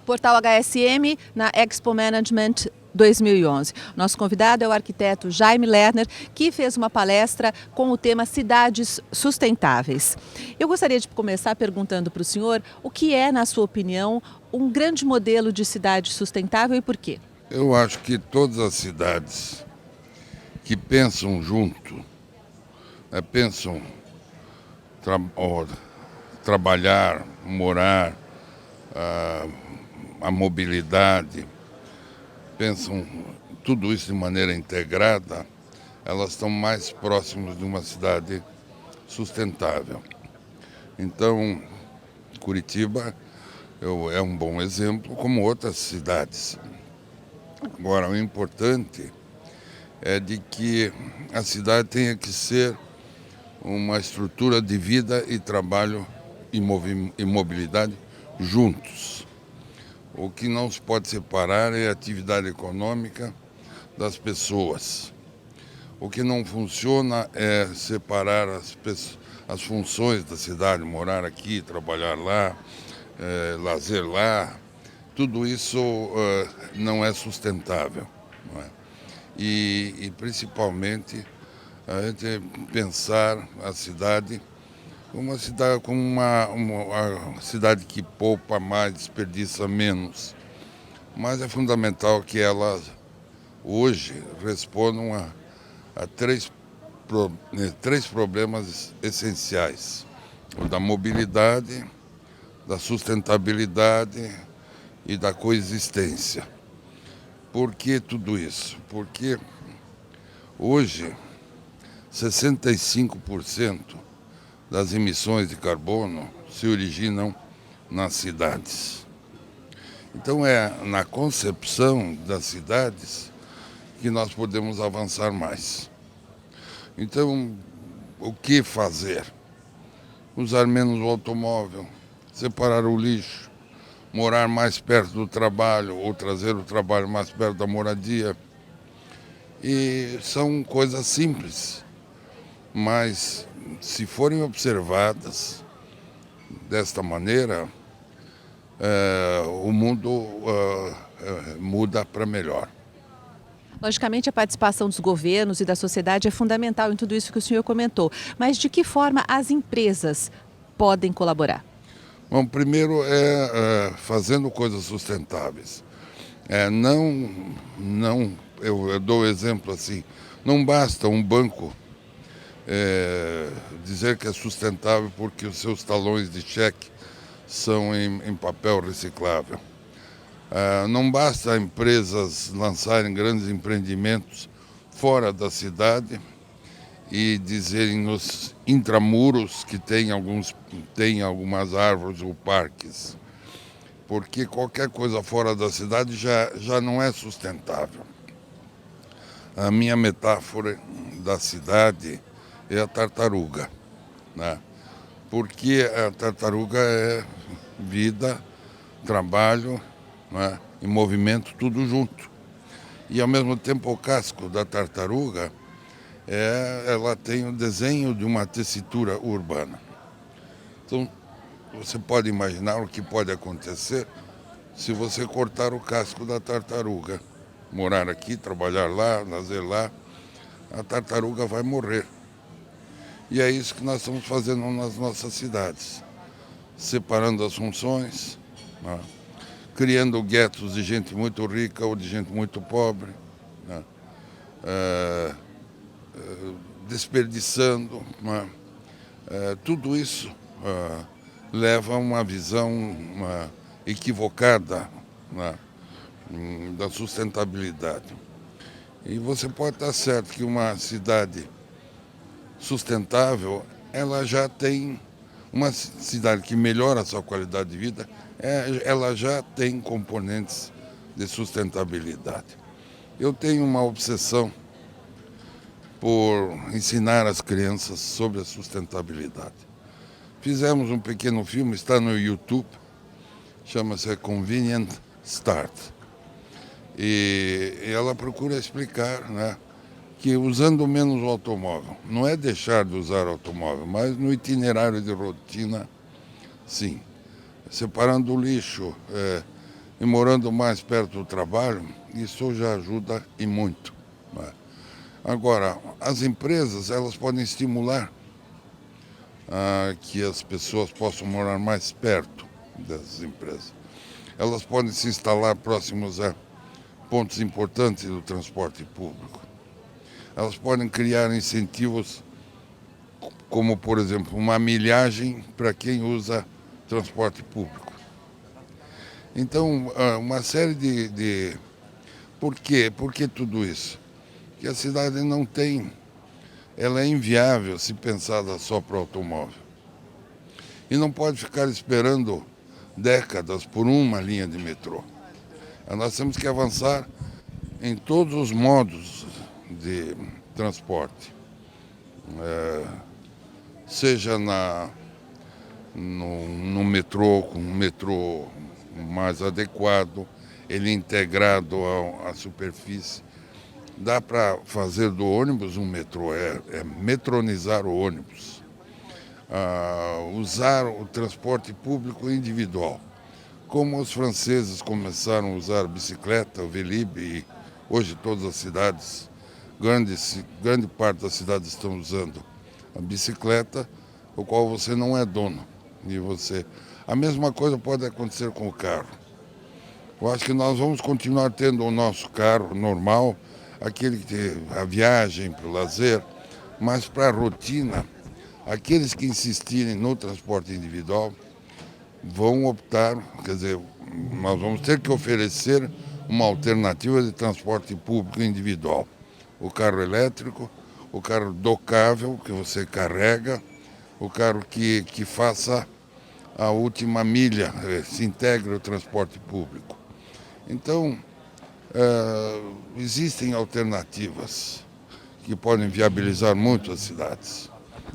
Portal HSM na Expo Management 2011. Nosso convidado é o arquiteto Jaime Lerner, que fez uma palestra com o tema Cidades Sustentáveis. Eu gostaria de começar perguntando para o senhor o que é, na sua opinião, um grande modelo de cidade sustentável e por quê? Eu acho que todas as cidades que pensam junto, pensam trabalhar, morar, a mobilidade, pensam tudo isso de maneira integrada, elas estão mais próximas de uma cidade sustentável. Então, Curitiba é um bom exemplo, como outras cidades. Agora, o importante é de que a cidade tenha que ser uma estrutura de vida e trabalho e mobilidade juntos. O que não se pode separar é a atividade econômica das pessoas. O que não funciona é separar as funções da cidade, morar aqui, trabalhar lá, lazer lá. Tudo isso não é sustentável. Não é? E principalmente a gente pensar a cidade como uma cidade que poupa mais, desperdiça menos. Mas é fundamental que ela hoje respondam a três problemas essenciais: o da mobilidade, da sustentabilidade e da coexistência. Por que tudo isso? Porque hoje 65% das emissões de carbono se originam nas cidades. Então é na concepção das cidades que nós podemos avançar mais. Então, o que fazer? Usar menos o automóvel, separar o lixo, morar mais perto do trabalho ou trazer o trabalho mais perto da moradia. E são coisas simples, mas se forem observadas desta maneira, o mundo muda para melhor. Logicamente, a participação dos governos e da sociedade é fundamental em tudo isso que o senhor comentou. Mas de que forma as empresas podem colaborar? Bom, primeiro fazendo coisas sustentáveis. Eu dou exemplo assim, não basta um banco dizer que é sustentável porque os seus talões de cheque são em papel reciclável. Não basta empresas lançarem grandes empreendimentos fora da cidade e dizerem nos intramuros que tem algumas árvores ou parques, porque qualquer coisa fora da cidade já não é sustentável. A minha metáfora da cidade é a tartaruga, né? Porque a tartaruga é vida, trabalho, né? E movimento, tudo junto. E ao mesmo tempo o casco da tartaruga ela tem o desenho de uma tessitura urbana. Então você pode imaginar o que pode acontecer se você cortar o casco da tartaruga. Morar aqui, trabalhar lá, lazer lá, a tartaruga vai morrer. E é isso que nós estamos fazendo nas nossas cidades, separando as funções, né? Criando guetos de gente muito rica ou de gente muito pobre, né? Desperdiçando, né? Tudo isso leva a uma visão equivocada, né? Da sustentabilidade. E você pode estar certo que uma cidade sustentável, ela já tem uma cidade que melhora a sua qualidade de vida, ela já tem componentes de sustentabilidade. Eu tenho uma obsessão por ensinar as crianças sobre a sustentabilidade. Fizemos um pequeno filme, está no YouTube, chama-se Convenient Start. E ela procura explicar, né, que usando menos o automóvel, não é deixar de usar o automóvel, mas no itinerário de rotina, sim. Separando o lixo, e morando mais perto do trabalho, isso já ajuda e muito, né? Agora, as empresas, elas podem estimular que as pessoas possam morar mais perto das empresas. Elas podem se instalar próximos a pontos importantes do transporte público. Elas podem criar incentivos, como, por exemplo, uma milhagem para quem usa transporte público. Então, uma série de... Por quê? Por que tudo isso? Porque a cidade não tem... Ela é inviável se pensada só para o automóvel. E não pode ficar esperando décadas por uma linha de metrô. Nós temos que avançar em todos os modos de transporte. Seja no metrô, com um metrô mais adequado, ele integrado à superfície. Dá para fazer do ônibus um metrô, é metronizar o ônibus. Usar o transporte público individual. Como os franceses começaram a usar a bicicleta, o Vélib, e hoje todas as cidades, grande parte das cidades estão usando a bicicleta, o qual você não é dono. A mesma coisa pode acontecer com o carro. Eu acho que nós vamos continuar tendo o nosso carro normal, aquele que tem a viagem para o lazer, mas para a rotina, aqueles que insistirem no transporte individual vão optar, quer dizer, nós vamos ter que oferecer uma alternativa de transporte público individual. O carro elétrico, o carro docável, que você carrega, o carro que faça a última milha, se integre ao transporte público. Então, existem alternativas que podem viabilizar muito as cidades.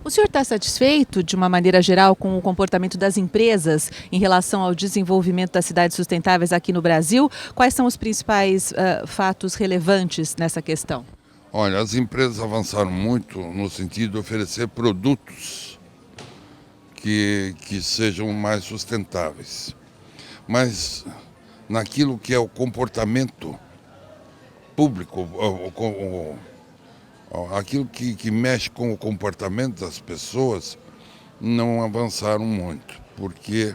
O senhor está satisfeito, de uma maneira geral, com o comportamento das empresas em relação ao desenvolvimento das cidades sustentáveis aqui no Brasil? Quais são os principais fatos relevantes nessa questão? Olha, as empresas avançaram muito no sentido de oferecer produtos que sejam mais sustentáveis. Mas naquilo que é o comportamento público, aquilo que mexe com o comportamento das pessoas, não avançaram muito, porque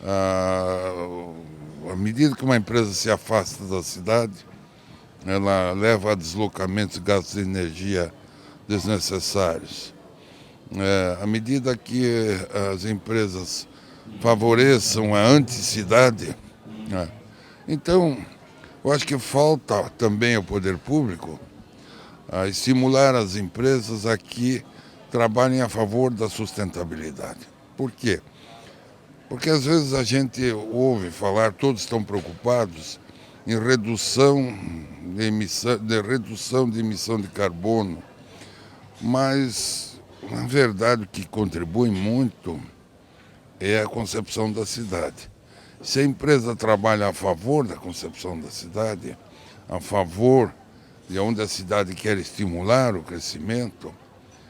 à medida que uma empresa se afasta da cidade, ela leva a deslocamentos e gastos de energia desnecessários. À medida que as empresas favoreçam a anticidade, então eu acho que falta também ao poder público a estimular as empresas a que trabalhem a favor da sustentabilidade. Por quê? Porque às vezes a gente ouve falar, todos estão preocupados em redução de emissão de carbono, mas na verdade o que contribui muito é a concepção da cidade. Se a empresa trabalha a favor da concepção da cidade, a favor de onde a cidade quer estimular o crescimento,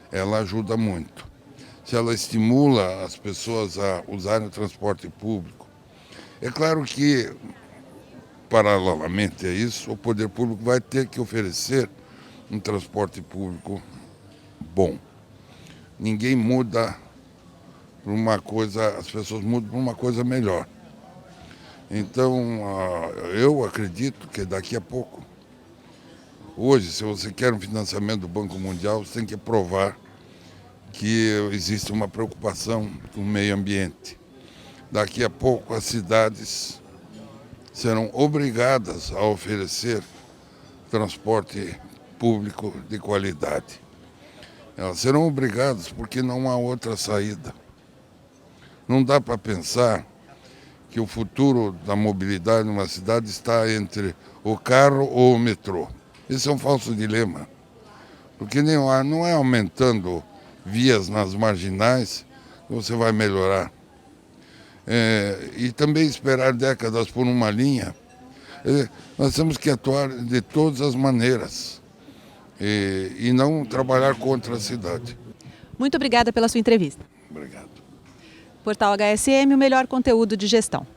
ela ajuda muito. Se ela estimula as pessoas a usarem o transporte público. É claro que, paralelamente a isso, o poder público vai ter que oferecer um transporte público bom. Ninguém muda por uma coisa, as pessoas mudam por uma coisa melhor. Então, eu acredito que daqui a pouco, hoje, se você quer um financiamento do Banco Mundial, você tem que provar que existe uma preocupação com o meio ambiente. Daqui a pouco, as cidades serão obrigadas a oferecer transporte público de qualidade. Elas serão obrigadas porque não há outra saída. Não dá para pensar que o futuro da mobilidade numa cidade está entre o carro ou o metrô. Esse é um falso dilema, porque não é aumentando vias nas marginais que você vai melhorar. E também esperar décadas por uma linha. Nós temos que atuar de todas as maneiras e não trabalhar contra a cidade. Muito obrigada pela sua entrevista. Obrigado. Portal HSM, o melhor conteúdo de gestão.